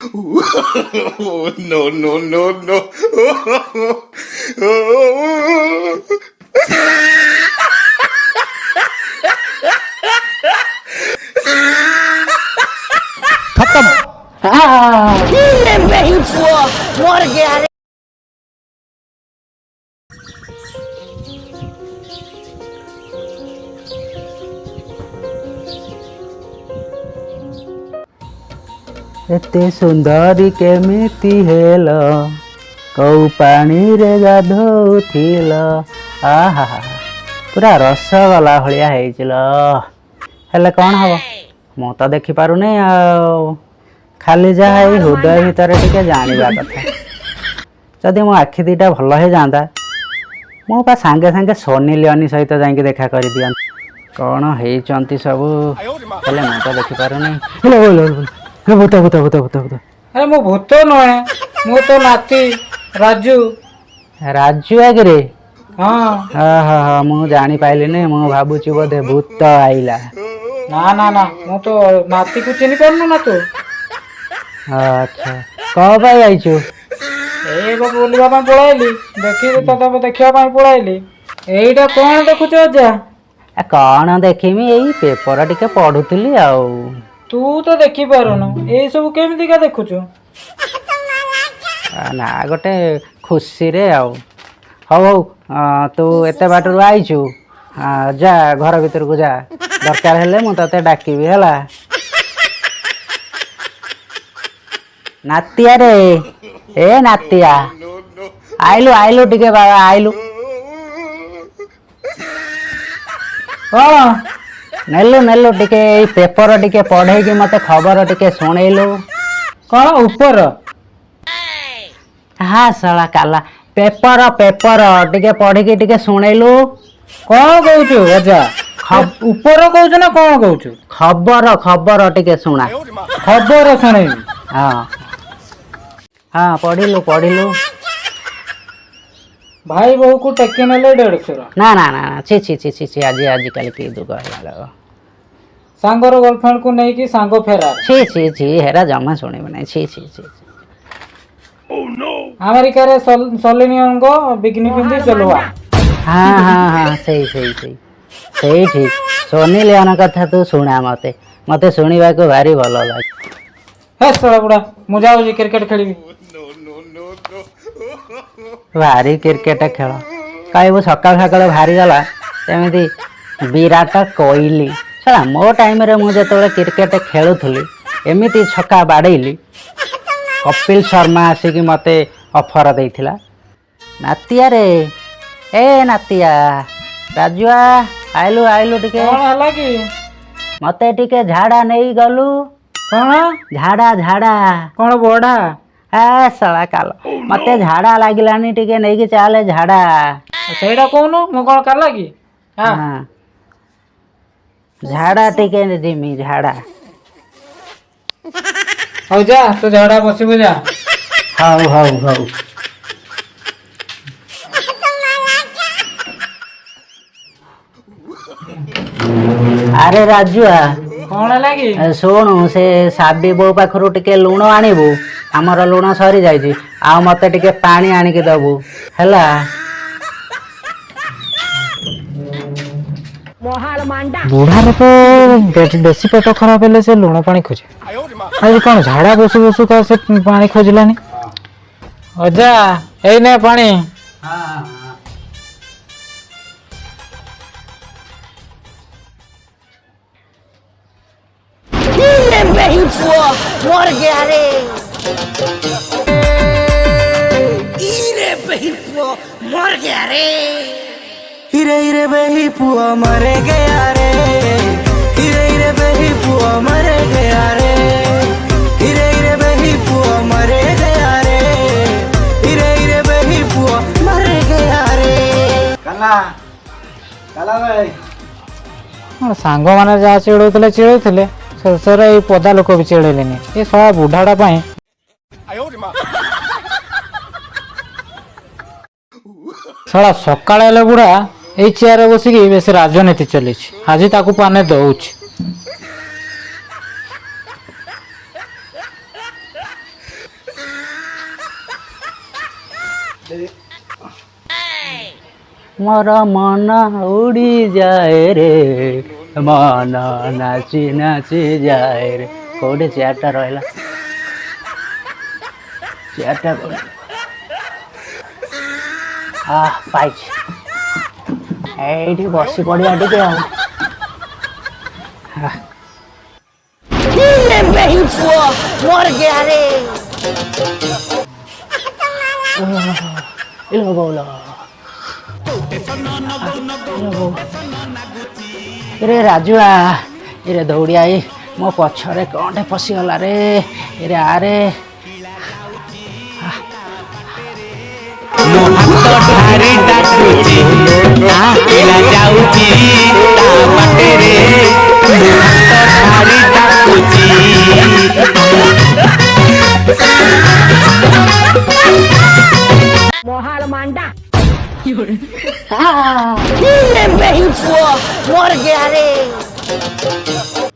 No, no, no, no. खत्म। ये नहीं हुआ मर गया रे। एते सुंदरी केमिति हेल कौ पानी रे गाधोथिल आहा पूरा रसगोला भलिया हेइचिल हेले कौन हब मु तो देखि पारुनी आ खाली जहा हृदय भितर टिके जानिबा कथा जदि मो आखि दीटा भल हे जांदा मु पा सांगे सांगे सोनी लियोनी सहित जाइके देखा कर दिया कौन हेइचंती सब हेले मु तो देखि पारुनी हे भूत भूत भूत भूत भूत अरे मो भूत नुहे मो तो नाती राजू। राजू आगे हाँ हाँ हाँ हाँ मु जानी पाइलिनी मु भाबुची बोधे भूत आइला ना ना ना मु तो नाती को चिन्ह पारनु ना तू। अच्छा कह पाई आइछु ए बुलवा पळाइली देखी तो देखा पळाइली एईटा कौन देखुच अजा कौन देखिमी एई पेपर टिके पढुतली आउ तू तो देखी पारुनु ए सब केमिति का देखुचु ना गोटे खुशी रे आउ हौ हौ तू एते बाटरू आइछु जा घर भीतर को जा दरकार हेले मु तते डाकिबी हला नातिया रे ए नातिया आइलु आइलु टिके बाबा आइलु कौन नेलु नेलु टिके पेपर टिके पढ़े कि मते खबर टिके सुनेलु कौन ऊपर हाँ साला काला पेपर पेपर टिके पढ़ी कि टिके सुनेलु कौन कहूचु अजा ऊपर कहूचु ना कौन कहूचु खबर खबर टिके सुना खबर सुनेबी हाँ हाँ पढ़िलु पढ़िलु भाई बहु को टेके नेले 150 ना ना ना छी छी छी छी आज आजिकल की दुग होला सांगर गर्लफ्रेंड को नहीं कि सांगो फेरा छी छी छी हेरा जमा सुने नहीं छी छी छी अमेरिका रे सोलिनियन को बिकनी पिंदी चलवा। हाँ हाँ हाँ सही सही सही सही ठीक सोनी लियोन कथा तू सुना मते मते सुनिबा को भारी भलो लागे हे सड़ा बुढ़ा मु जाऊ क्रिकेट खेलिबी भारी क्रिकेट खेल कहीं वो सकाल सकाल भारी गला सेमती विराट कोहली साला मो टाइम रे मु जेतबे क्रिकेट खेलुथली एमिति छक्का बाड़ेली कपिल शर्मा आसिकी मते ऑफर देइथिला नातिया रे ए नातिया राजुआ आइलु आइलु टिके कौन हला कि मते टिके झाड़ा नहीं गलु कौन झाड़ा झाड़ा कौन बड़ा ए साला काल मते झाड़ा लागिलानी टिके नहीं कि चाले झाड़ा सेडा कोनु मो कौन करला कि हां हाँ झाड़ा टिके जिमी झाड़ा हो जा तू झाड़ा बसिबो जा हाउ हाउ हाउ अरे राजुआ कौन लगी शुणु से साबी बो पाखरु टिके लुण आनिबु हमर लुण सरी जाइछि आ मते टिके पानी आनिके दबु हैला बूढ़ा रे तो बेसी पेट खराब हेले से लुण पानी खोजे आज कौन झाड़ा बसु बसु का से पानी खोजलानी अजा एई ने पानी ये नहीं हुआ मर गया रे। हीरे बही पुआ मर गया रे। हीरे हीरे बही पुआ मर गया रे। हीरे हीरे बही पुआ मर गया रे। हीरे हीरे बही पुआ मर गया रे। हीरे हीरे बही पुआ मर गया रे। काला काला भाई सांग माने जा चिड़ौले शेषर ये पदा लोक भी चिड़ेलेनी ये सब बुढ़ाड़ा साला सकाळ हेले बुढ़ा ये चेयर बसिकी बेस राजनीति चली आज ताकू पाने दौच मोर मन उड़ी जाए रे मन नाची नाची जाए रे कोडे चेयरटा रहिला चेयरटा पाइछ एठी बसी पड़िया टिके ये नहीं हुआ मर गया रे इलो बोलो रे राजुआ रे दौड़िया मो पछरे कौटे पशिगला रे रे आरे मोहाल मांडा ये नहीं हुआ मर गया रे